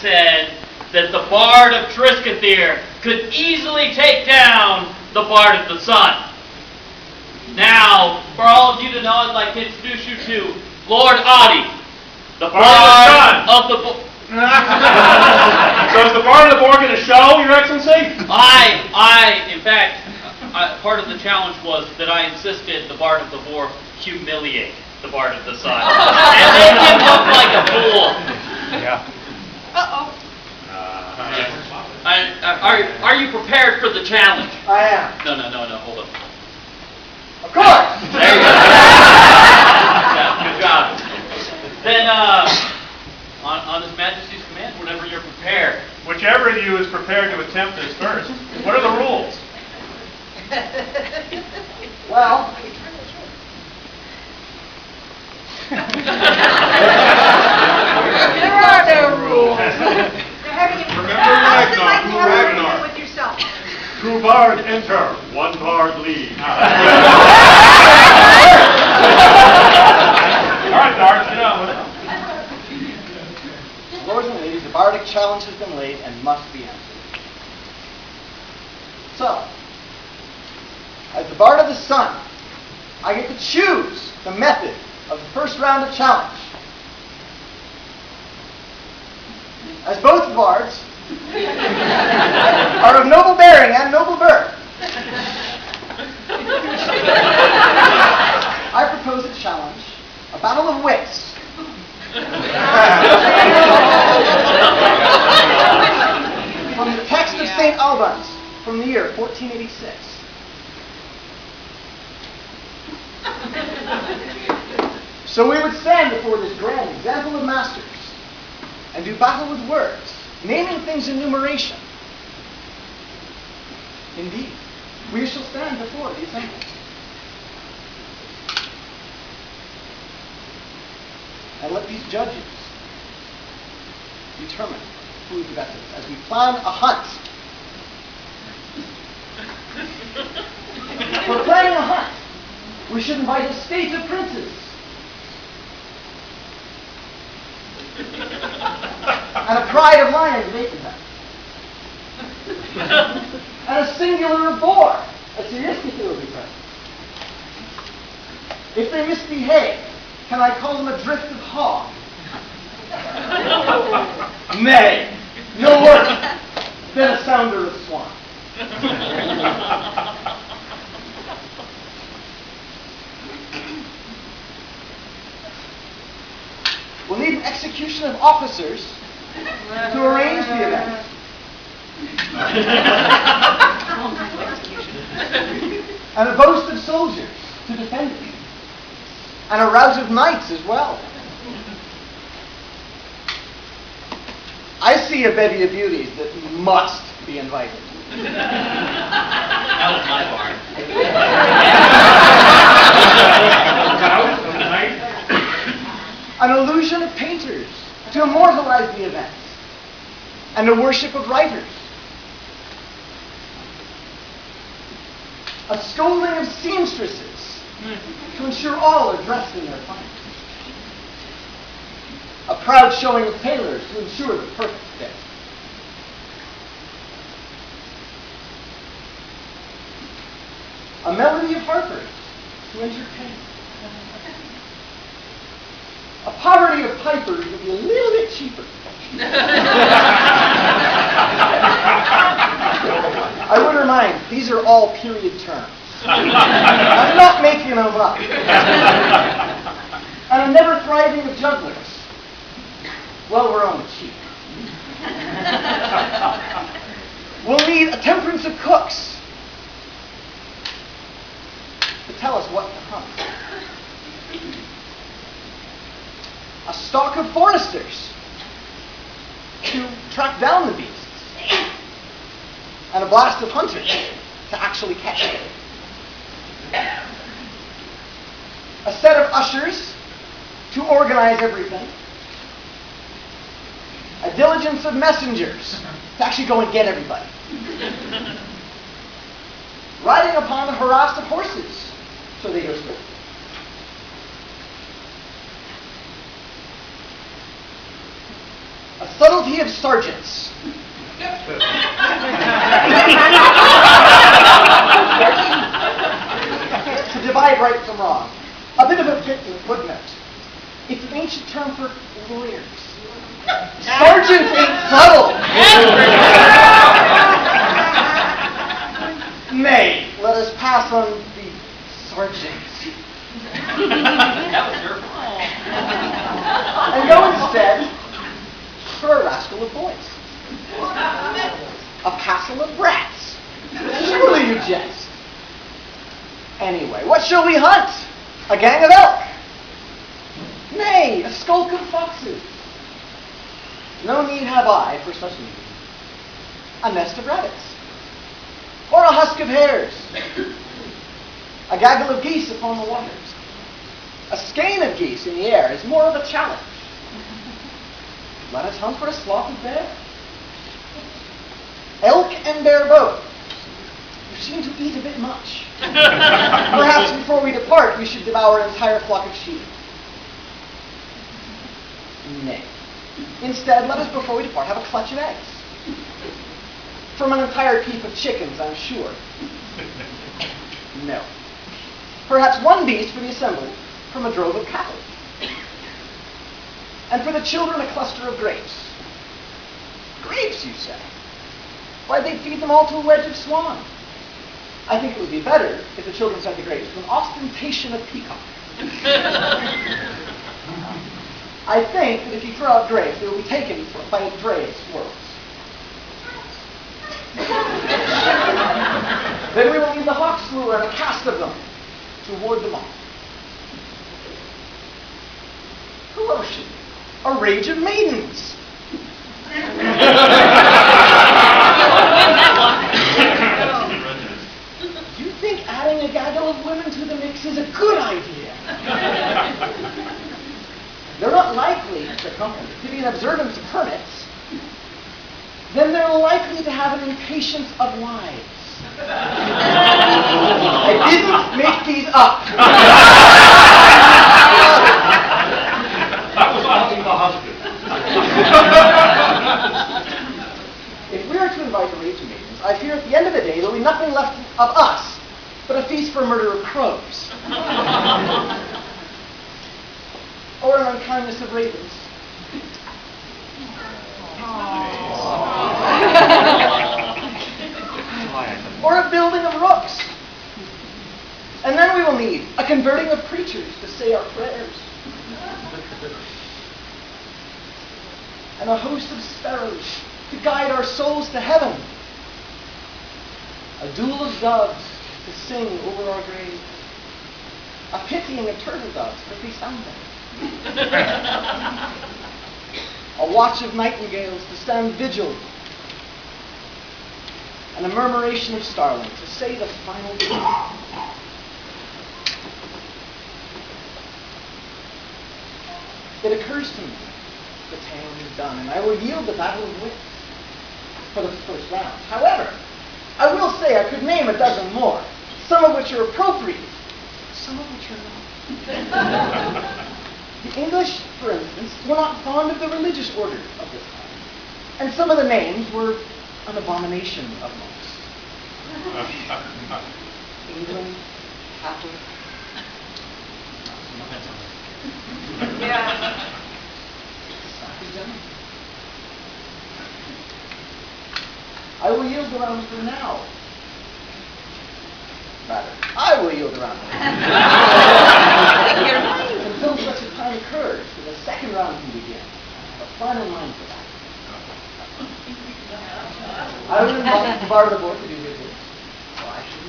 said that the Bard of Triskathir could easily take down the Bard of the Sun. Now, for all of you to know, I'd like to introduce you to Lord Odde, the Bard of the Boar. So is the Bard of the Boar going to show, Your Excellency? In fact, part of the challenge was that I insisted the Bard of the Boar humiliate the Bard of the Sun. And make him look like a fool. Yeah. Uh-oh. Are you prepared for the challenge? I am. No, hold up. Of course! There you go. Yeah, good job. Then, on His Majesty's command, whenever you're prepared. Whichever of you is prepared to attempt this first. What are the rules? Well, There are no rules. They're having it Ragnar. with yourself. Two bards enter, one bard leave. All right, Bard, sit down. lords and ladies, the bardic challenge has been laid and must be answered. So, as the Bard of the Sun, I get to choose the method of the first round of challenge. As both bards are of noble bearing and noble birth, I propose a challenge, a battle of wits. From the text of St. Albans, from the year 1486. So we would stand before this grand example of masters and do battle with words, naming things in numeration. Indeed, we shall stand before the assembly. And let these judges determine who is the best as we plan a hunt. For planning a hunt, we should invite a state of princes. And a pride of lions of Abraham. And a singular of Boar, as Triskathir will be present. If they misbehave, can I call them a drift of hog? Nay, no worse than a sounder of swine. We'll need an execution of officers to arrange the event. And a boast of soldiers to defend it. And a rout of knights as well. I see a bevy of beauties that must be invited. That was my barn. An illusion of painters to immortalize the event. And a worship of writers. A scolding of seamstresses to ensure all are dressed in their finest. A proud showing of tailors to ensure the perfect fit. A melody of harpers to entertain. A poverty of pipers would be a little bit cheaper. I would remind, these are all period terms. I'm not making them up. And a never thriving of jugglers. Well, we're on the cheap. We'll need a temperance of cooks to tell us what to hunt. A stock of foresters to track down the beasts. And a blast of hunters to actually catch it. A set of ushers to organize everything. A diligence of messengers to actually go and get everybody. Riding upon the harassed of horses so they go swift. A subtlety of sergeants. To divide right from wrong. A bit of a footnote. It's an ancient term for lawyers. Sergeants ain't subtle. Nay, let us pass on the sergeants. That was your fault. And go instead for a rascal of boys. A passel of brats. Surely you jest. Anyway, what shall we hunt? A gang of elk? Nay, a skulk of foxes. No need have I for such need. A nest of rabbits. Or a husk of hares. A gaggle of geese upon the waters. A skein of geese in the air is more of a challenge. Let us hunt for a slough of bear. Elk and bear both. You seem to eat a bit much. Perhaps before we depart, we should devour an entire flock of sheep. Nay. Instead, let us, before we depart, have a clutch of eggs. From an entire heap of chickens, I'm sure. No. Perhaps one beast for the assembly from a drove of cattle. And for the children, a cluster of grapes. Grapes, you say? Why, they'd feed them all to a wedge of swan. I think it would be better if the children fed the grapes to an ostentation of peacock. I think that if you throw out grapes, they will be taken by a dray of squirrels. Then we will need the hawk slew and a cast of them to ward them off. Who else should be? A rage of maidens. Do you think adding a gaggle of women to the mix is a good idea? They're not likely, the company, to be in observance of permits. Then they're likely to have an impatience of wives. I didn't make these up. That was asking the husband. If we are to invite a rage of maidens, I fear at the end of the day there will be nothing left of us but a feast for murder of crows. Or an unkindness of ravens. Or a building of rooks. And then we will need a converting of preachers to say our prayers. And a host of sparrows to guide our souls to heaven. A duel of doves to sing over our graves. A pitying of turtle doves for Christambel. A watch of nightingales to stand vigil, and a murmuration of starlings to say the final word. It occurs to me, the tale is done, and I will yield the battle of wits for the first round. However, I will say I could name a dozen more, some of which are appropriate, some of which are not. The English, for instance, were not fond of the religious order of this time, and some of the names were an abomination of monks. England, Catholic. Yeah. I will yield the round for now. Rather, I will yield the round for now. Until such a time occurs that the second round can begin. I have a plan in mind for that. I would invite the bar of the board to do his. So I should.